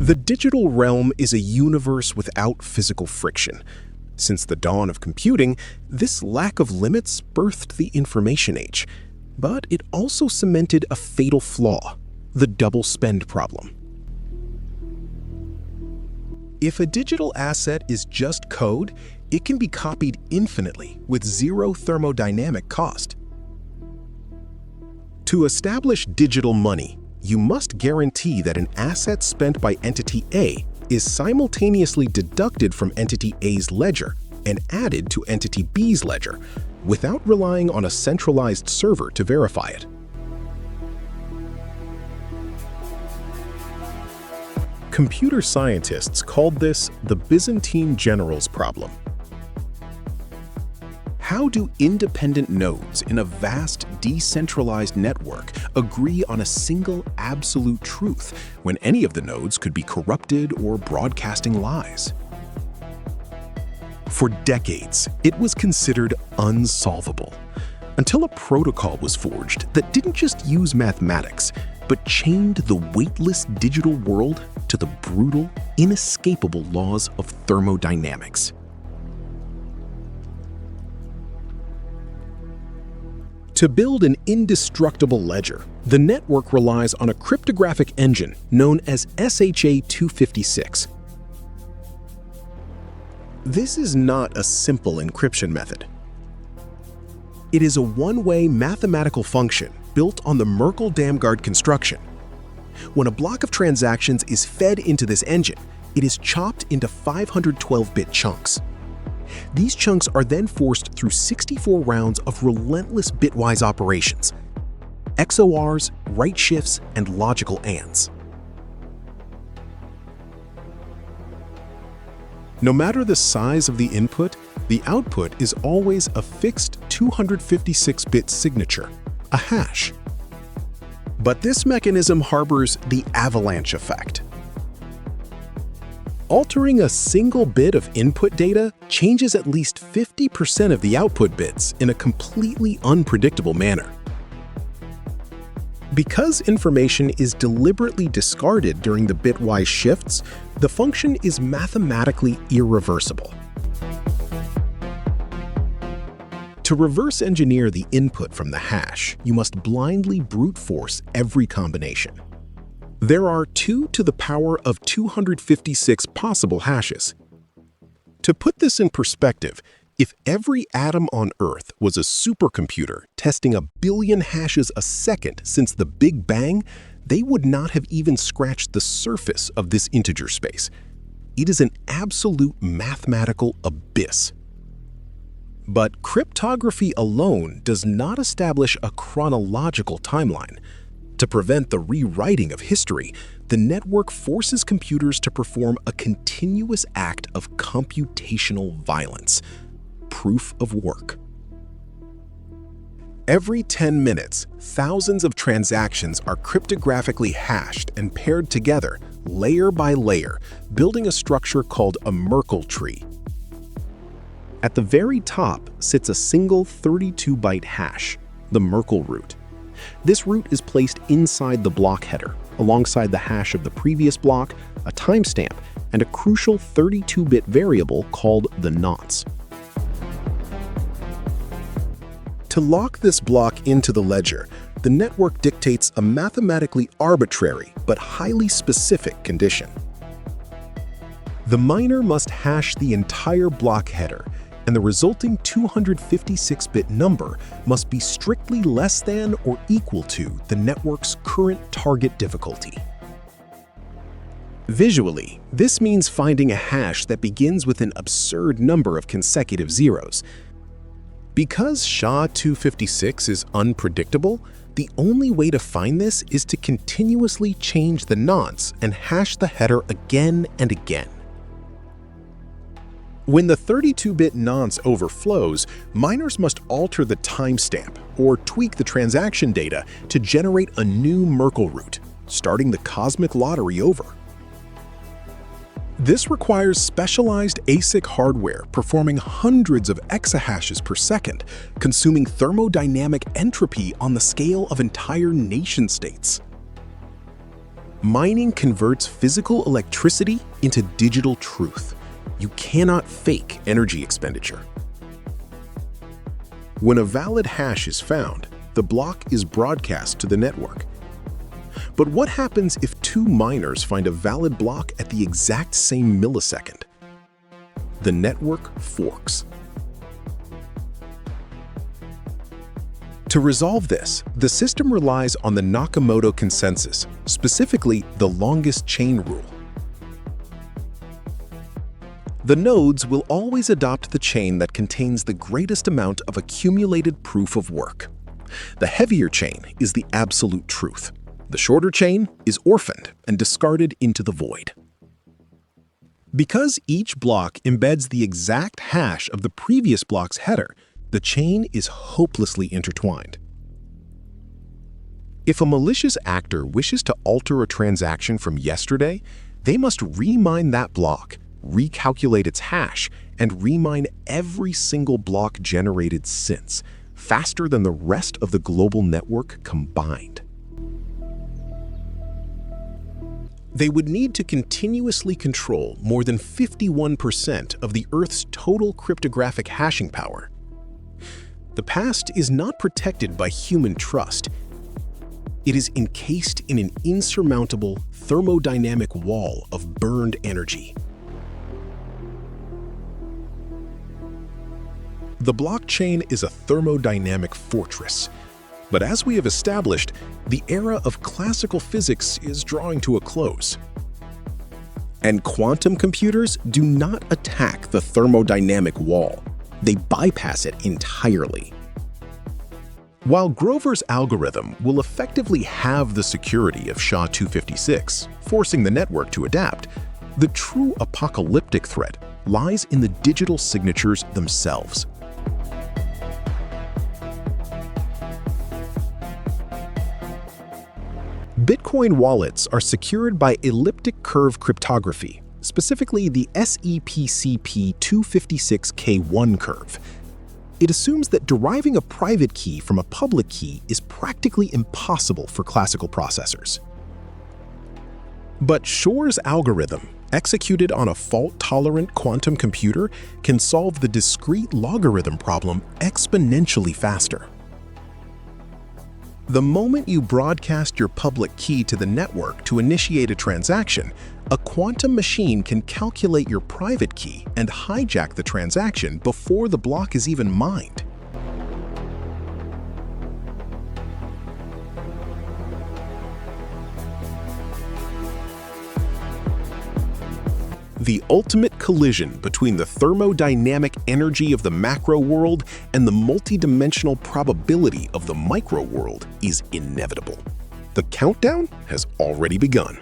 The digital realm is a universe without physical friction. Since the dawn of computing, this lack of limits birthed the information age. But it also cemented a fatal flaw, the double spend problem. If a digital asset is just code, it can be copied infinitely with zero thermodynamic cost. To establish digital money, you must guarantee that an asset spent by entity A is simultaneously deducted from entity A's ledger and added to entity B's ledger, without relying on a centralized server to verify it. Computer scientists called this the Byzantine general's problem. How do independent nodes in a vast, decentralized network agree on a single absolute truth when any of the nodes could be corrupted or broadcasting lies? For decades, it was considered unsolvable, until a protocol was forged that didn't just use mathematics, but chained the weightless digital world to the brutal, inescapable laws of thermodynamics. To build an indestructible ledger, the network relies on a cryptographic engine known as SHA-256. This is not a simple encryption method. It is a one-way mathematical function built on the Merkle-Damgård construction. When a block of transactions is fed into this engine, it is chopped into 512-bit chunks. These chunks are then forced through 64 rounds of relentless bitwise operations, XORs, right shifts, and logical ANDs. No matter the size of the input, the output is always a fixed 256-bit signature, a hash. But this mechanism harbors the avalanche effect. Altering a single bit of input data changes at least 50% of the output bits in a completely unpredictable manner. Because information is deliberately discarded during the bitwise shifts, the function is mathematically irreversible. To reverse engineer the input from the hash, you must blindly brute force every combination. There are 2 to the power of 256 possible hashes. To put this in perspective, if every atom on Earth was a supercomputer testing 1 billion hashes a second since the Big Bang, they would not have even scratched the surface of this integer space. It is an absolute mathematical abyss. But cryptography alone does not establish a chronological timeline. To prevent the rewriting of history, the network forces computers to perform a continuous act of computational violence, proof of work. Every 10 minutes, thousands of transactions are cryptographically hashed and paired together, layer by layer, building a structure called a Merkle tree. At the very top sits a single 32-byte hash, the Merkle root. This root is placed inside the block header, alongside the hash of the previous block, a timestamp, and a crucial 32-bit variable called the nonce. To lock this block into the ledger, the network dictates a mathematically arbitrary but highly specific condition. The miner must hash the entire block header, and the resulting 256-bit number must be strictly less than or equal to the network's current target difficulty. Visually, this means finding a hash that begins with an absurd number of consecutive zeros. Because SHA-256 is unpredictable, the only way to find this is to continuously change the nonce and hash the header again and again. When the 32-bit nonce overflows, miners must alter the timestamp or tweak the transaction data to generate a new Merkle root, starting the cosmic lottery over. This requires specialized ASIC hardware performing hundreds of exahashes per second, consuming thermodynamic entropy on the scale of entire nation-states. Mining converts physical electricity into digital truth. You cannot fake energy expenditure. When a valid hash is found, the block is broadcast to the network. But what happens if two miners find a valid block at the exact same millisecond? The network forks. To resolve this, the system relies on the Nakamoto consensus, specifically the longest chain rule. The nodes will always adopt the chain that contains the greatest amount of accumulated proof of work. The heavier chain is the absolute truth. The shorter chain is orphaned and discarded into the void. Because each block embeds the exact hash of the previous block's header, the chain is hopelessly intertwined. If a malicious actor wishes to alter a transaction from yesterday, they must remine that block, recalculate its hash, and remine every single block generated since, faster than the rest of the global network combined. They would need to continuously control more than 51% of the Earth's total cryptographic hashing power. The past is not protected by human trust. It is encased in an insurmountable thermodynamic wall of burned energy. The blockchain is a thermodynamic fortress. But as we have established, the era of classical physics is drawing to a close. And quantum computers do not attack the thermodynamic wall. They bypass it entirely. While Grover's algorithm will effectively have the security of SHA-256, forcing the network to adapt, the true apocalyptic threat lies in the digital signatures themselves. Bitcoin wallets are secured by elliptic curve cryptography, specifically the SEPCP256K1 curve. It assumes that deriving a private key from a public key is practically impossible for classical processors. But Shor's algorithm, executed on a fault-tolerant quantum computer, can solve the discrete logarithm problem exponentially faster. The moment you broadcast your public key to the network to initiate a transaction, a quantum machine can calculate your private key and hijack the transaction before the block is even mined. The ultimate collision between the thermodynamic energy of the macro world and the multidimensional probability of the micro world is inevitable. The countdown has already begun.